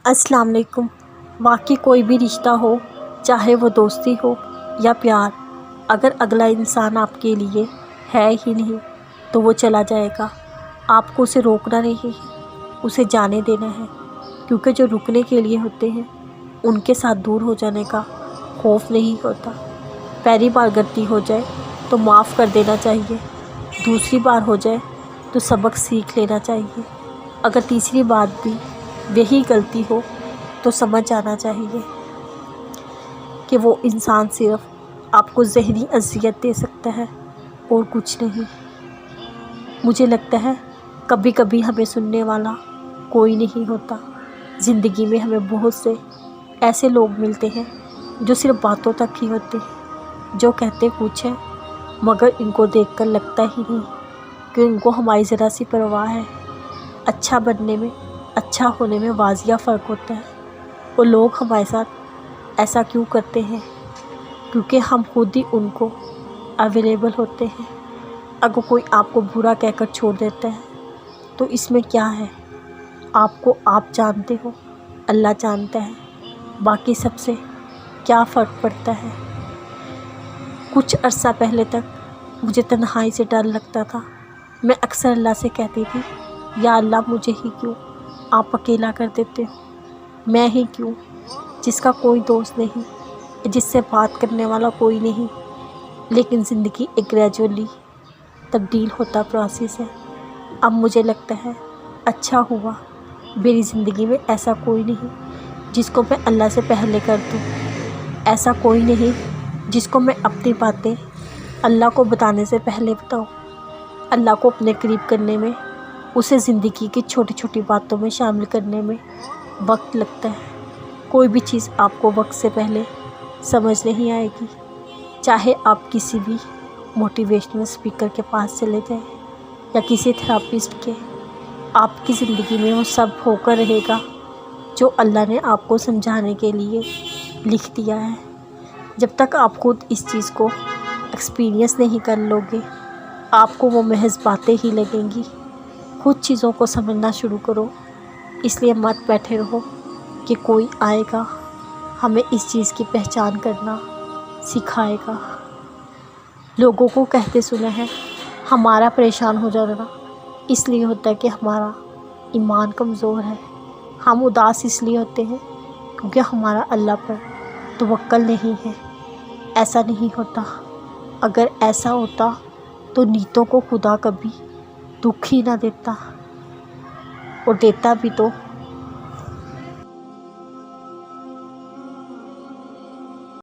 السلام علیکم۔ واقعی کوئی بھی رشتہ ہو، چاہے وہ دوستی ہو یا پیار، اگر اگلا انسان آپ کے لیے ہے ہی نہیں تو وہ چلا جائے گا۔ آپ کو اسے روکنا نہیں ہے، اسے جانے دینا ہے، کیونکہ جو رکنے کے لیے ہوتے ہیں ان کے ساتھ دور ہو جانے کا خوف نہیں ہوتا۔ پہلی بار غلطی ہو جائے تو معاف کر دینا چاہیے، دوسری بار ہو جائے تو سبق سیکھ لینا چاہیے، اگر تیسری بار بھی وہی غلطی ہو تو سمجھ جانا چاہیے کہ وہ انسان صرف آپ کو ذہنی اذیت دے سکتا ہے اور کچھ نہیں۔ مجھے لگتا ہے کبھی کبھی ہمیں سننے والا کوئی نہیں ہوتا۔ زندگی میں ہمیں بہت سے ایسے لوگ ملتے ہیں جو صرف باتوں تک ہی ہوتے ہیں، جو کہتے کچھ ہیں مگر ان کو دیکھ کر لگتا ہی نہیں کہ ان کو ہماری ذرا سی پرواہ ہے۔ اچھا بننے میں، اچھا ہونے میں واضح فرق ہوتا ہے۔ وہ لوگ ہمارے ساتھ ایسا کیوں کرتے ہیں؟ کیونکہ ہم خود ہی ان کو اویلیبل ہوتے ہیں۔ اگر کوئی آپ کو برا کہہ کر چھوڑ دیتا ہے تو اس میں کیا ہے؟ آپ کو آپ جانتے ہو، اللہ جانتا ہے، باقی سب سے کیا فرق پڑتا ہے؟ کچھ عرصہ پہلے تک مجھے تنہائی سے ڈر لگتا تھا۔ میں اکثر اللہ سے کہتی تھی، یا اللہ مجھے ہی کیوں آپ اکیلا کر دیتے ہو؟ میں ہی کیوں جس کا کوئی دوست نہیں، جس سے بات کرنے والا کوئی نہیں؟ لیکن زندگی ایک گریجولی تبدیل ہوتا پروسیس ہے۔ اب مجھے لگتا ہے اچھا ہوا میری زندگی میں ایسا کوئی نہیں جس کو میں اللہ سے پہلے کر دوں، ایسا کوئی نہیں جس کو میں اپنی باتیں اللہ کو بتانے سے پہلے بتاؤں۔ اللہ کو اپنے قریب کرنے میں، اسے زندگی کی چھوٹی چھوٹی باتوں میں شامل کرنے میں وقت لگتا ہے۔ کوئی بھی چیز آپ کو وقت سے پہلے سمجھ نہیں آئے گی، چاہے آپ کسی بھی موٹیویشنل اسپیکر کے پاس چلے جائیں یا کسی تھراپسٹ کے، آپ کی زندگی میں وہ سب ہو کر رہے گا جو اللہ نے آپ کو سمجھانے کے لیے لکھ دیا ہے۔ جب تک آپ خود اس چیز کو ایکسپیرینس نہیں کر لو گے، آپ کو وہ محض باتیں ہی لگیں گی۔ خود چیزوں کو سمجھنا شروع کرو، اس لیے مت بیٹھے رہو کہ کوئی آئے گا ہمیں اس چیز کی پہچان کرنا سکھائے گا۔ لوگوں کو کہتے سنا ہے، ہمارا پریشان ہو جانا اس لیے ہوتا ہے کہ ہمارا ایمان کمزور ہے، ہم اداس اس لیے ہوتے ہیں کیونکہ ہمارا اللہ پر توکل نہیں ہے۔ ایسا نہیں ہوتا۔ اگر ایسا ہوتا تو نیتوں کو خدا کبھی دکھ ہی نہ دیتا، اور دیتا بھی تو